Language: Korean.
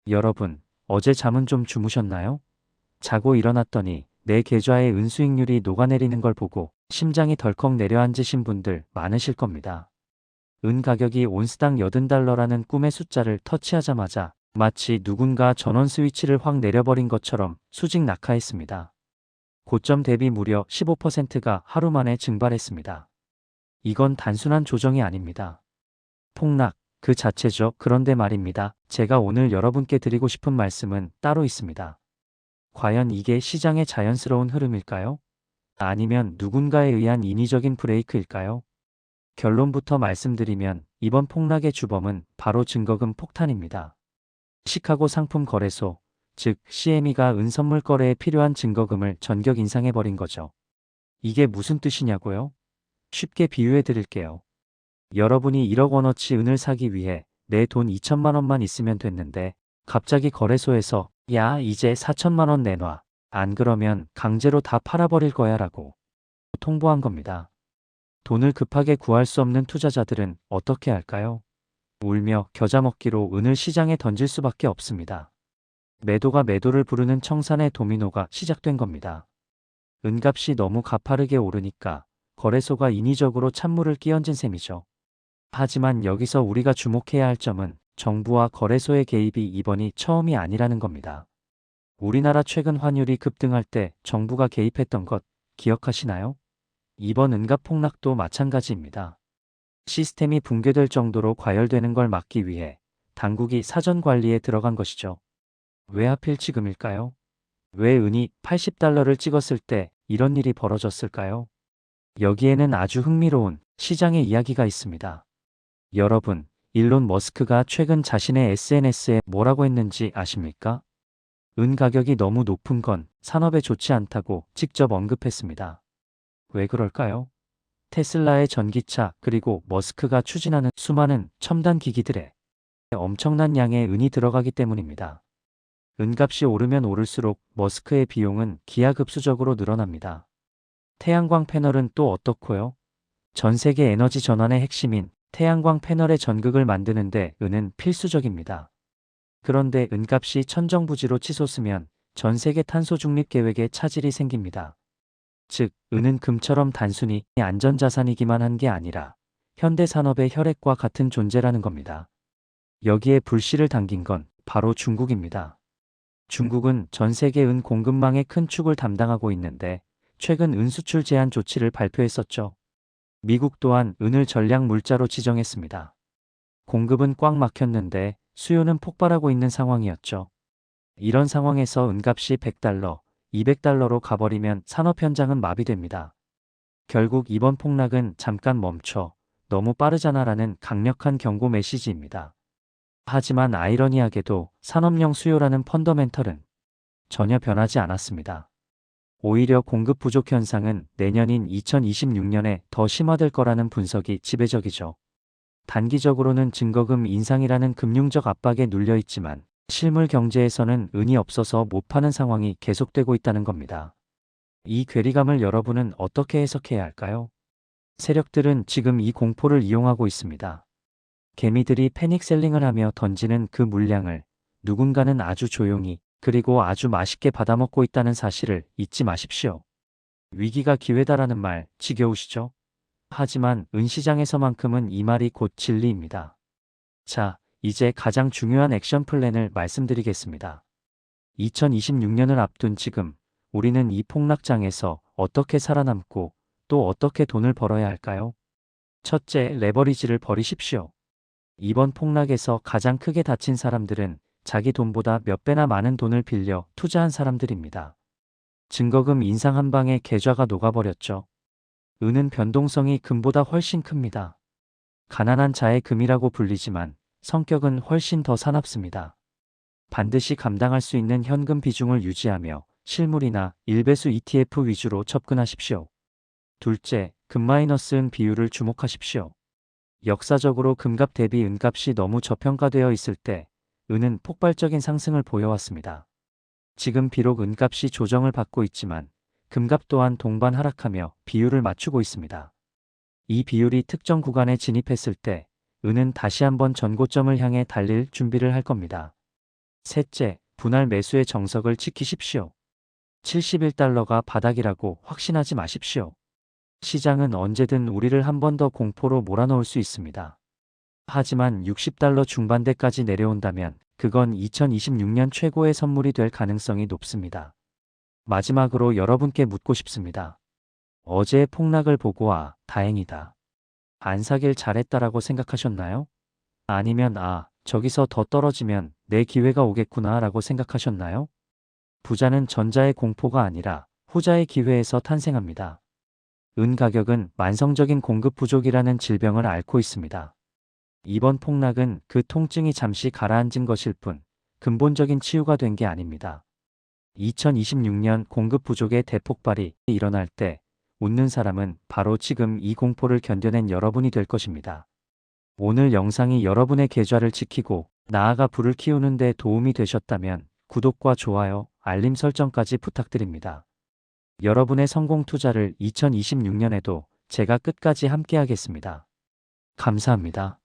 여러분, 어제 잠은 좀 주무셨나요? 자고 일어났더니 내 계좌의 은수익률이 녹아내리는 걸 보고 심장이 덜컥 내려앉으신 분들 많으실 겁니다. 은 가격이 온스당 80달러라는 꿈의 숫자를 터치하자마자 마치 누군가 전원 스위치를 확 내려버린 것처럼 수직 낙하했습니다. 고점 대비 무려 15%가 하루 만에 증발했습니다. 이건 단순한 조정이 아닙니다. 폭락 그 자체죠. 그런데 말입니다. 제가 오늘 여러분께 드리고 싶은 말씀은 따로 있습니다. 과연 이게 시장의 자연스러운 흐름일까요? 아니면 누군가에 의한 인위적인 브레이크일까요? 결론부터 말씀드리면 이번 폭락의 주범은 바로 증거금 폭탄입니다. 시카고 상품 거래소, 즉 CME가 은선물 거래에 필요한 증거금을 전격 인상해버린 거죠. 이게 무슨 뜻이냐고요? 쉽게 비유해 드릴게요. 여러분이 1억 원어치 은을 사기 위해 내 돈 2천만 원만 있으면 됐는데 갑자기 거래소에서 야 이제 4천만 원 내놔. 안 그러면 강제로 다 팔아버릴 거야 라고 통보한 겁니다. 돈을 급하게 구할 수 없는 투자자들은 어떻게 할까요? 울며 겨자 먹기로 은을 시장에 던질 수밖에 없습니다. 매도가 매도를 부르는 청산의 도미노가 시작된 겁니다. 은값이 너무 가파르게 오르니까 거래소가 인위적으로 찬물을 끼얹은 셈이죠. 하지만 여기서 우리가 주목해야 할 점은 정부와 거래소의 개입이 이번이 처음이 아니라는 겁니다. 우리나라 최근 환율이 급등할 때 정부가 개입했던 것 기억하시나요? 이번 은값 폭락도 마찬가지입니다. 시스템이 붕괴될 정도로 과열되는 걸 막기 위해 당국이 사전 관리에 들어간 것이죠. 왜 하필 지금일까요? 왜 은이 80달러를 찍었을 때 이런 일이 벌어졌을까요? 여기에는 아주 흥미로운 시장의 이야기가 있습니다. 여러분, 일론 머스크가 최근 자신의 SNS에 뭐라고 했는지 아십니까? 은 가격이 너무 높은 건 산업에 좋지 않다고 직접 언급했습니다. 왜 그럴까요? 테슬라의 전기차 그리고 머스크가 추진하는 수많은 첨단 기기들에 엄청난 양의 은이 들어가기 때문입니다. 은값이 오르면 오를수록 머스크의 비용은 기하급수적으로 늘어납니다. 태양광 패널은 또 어떻고요? 전 세계 에너지 전환의 핵심인 태양광 패널의 전극을 만드는데 은은 필수적입니다. 그런데 은값이 천정부지로 치솟으면 전 세계 탄소 중립 계획에 차질이 생깁니다. 즉, 은은 금처럼 단순히 안전자산이기만 한 게 아니라 현대 산업의 혈액과 같은 존재라는 겁니다. 여기에 불씨를 당긴 건 바로 중국입니다. 중국은 전 세계 은 공급망의 큰 축을 담당하고 있는데 최근 은 수출 제한 조치를 발표했었죠. 미국 또한 은을 전략 물자로 지정했습니다. 공급은 꽉 막혔는데 수요는 폭발하고 있는 상황이었죠. 이런 상황에서 은값이 100달러, 200달러로 가버리면 산업 현장은 마비됩니다. 결국 이번 폭락은 잠깐 멈춰, 너무 빠르잖아라는 강력한 경고 메시지입니다. 하지만 아이러니하게도 산업용 수요라는 펀더멘털은 전혀 변하지 않았습니다. 오히려 공급 부족 현상은 내년인 2026년에 더 심화될 거라는 분석이 지배적이죠. 단기적으로는 증거금 인상이라는 금융적 압박에 눌려 있지만 실물 경제에서는 은이 없어서 못 파는 상황이 계속되고 있다는 겁니다. 이 괴리감을 여러분은 어떻게 해석해야 할까요? 세력들은 지금 이 공포를 이용하고 있습니다. 개미들이 패닉셀링을 하며 던지는 그 물량을 누군가는 아주 조용히 그리고 아주 맛있게 받아먹고 있다는 사실을 잊지 마십시오. 위기가 기회다라는 말 지겨우시죠? 하지만 은시장에서만큼은 이 말이 곧 진리입니다. 자, 이제 가장 중요한 액션 플랜을 말씀드리겠습니다. 2026년을 앞둔 지금 우리는 이 폭락장에서 어떻게 살아남고 또 어떻게 돈을 벌어야 할까요? 첫째, 레버리지를 버리십시오. 이번 폭락에서 가장 크게 다친 사람들은 자기 돈보다 몇 배나 많은 돈을 빌려 투자한 사람들입니다. 증거금 인상 한 방에 계좌가 녹아버렸죠. 은은 변동성이 금보다 훨씬 큽니다. 가난한 자의 금이라고 불리지만 성격은 훨씬 더 사납습니다. 반드시 감당할 수 있는 현금 비중을 유지하며 실물이나 일배수 ETF 위주로 접근하십시오. 둘째, 금-은 비율을 주목하십시오. 역사적으로 금값 대비 은값이 너무 저평가되어 있을 때 은은 폭발적인 상승을 보여왔습니다. 지금 비록 은값이 조정을 받고 있지만 금값 또한 동반 하락하며 비율을 맞추고 있습니다. 이 비율이 특정 구간에 진입했을 때 은은 다시 한번 전고점을 향해 달릴 준비를 할 겁니다. 셋째, 분할 매수의 정석을 지키십시오. 71달러가 바닥이라고 확신하지 마십시오. 시장은 언제든 우리를 한 번 더 공포로 몰아넣을 수 있습니다. 하지만 60달러 중반대까지 내려온다면 그건 2026년 최고의 선물이 될 가능성이 높습니다. 마지막으로 여러분께 묻고 싶습니다. 어제의 폭락을 보고 다행이다. 안 사길 잘했다라고 생각하셨나요? 아니면 저기서 더 떨어지면 내 기회가 오겠구나 라고 생각하셨나요? 부자는 전자의 공포가 아니라 후자의 기회에서 탄생합니다. 은 가격은 만성적인 공급 부족이라는 질병을 앓고 있습니다. 이번 폭락은 그 통증이 잠시 가라앉은 것일 뿐 근본적인 치유가 된 게 아닙니다. 2026년 공급 부족의 대폭발이 일어날 때 웃는 사람은 바로 지금 이 공포를 견뎌낸 여러분이 될 것입니다. 오늘 영상이 여러분의 계좌를 지키고 나아가 부를 키우는 데 도움이 되셨다면 구독과 좋아요, 알림 설정까지 부탁드립니다. 여러분의 성공 투자를 2026년에도 제가 끝까지 함께하겠습니다. 감사합니다.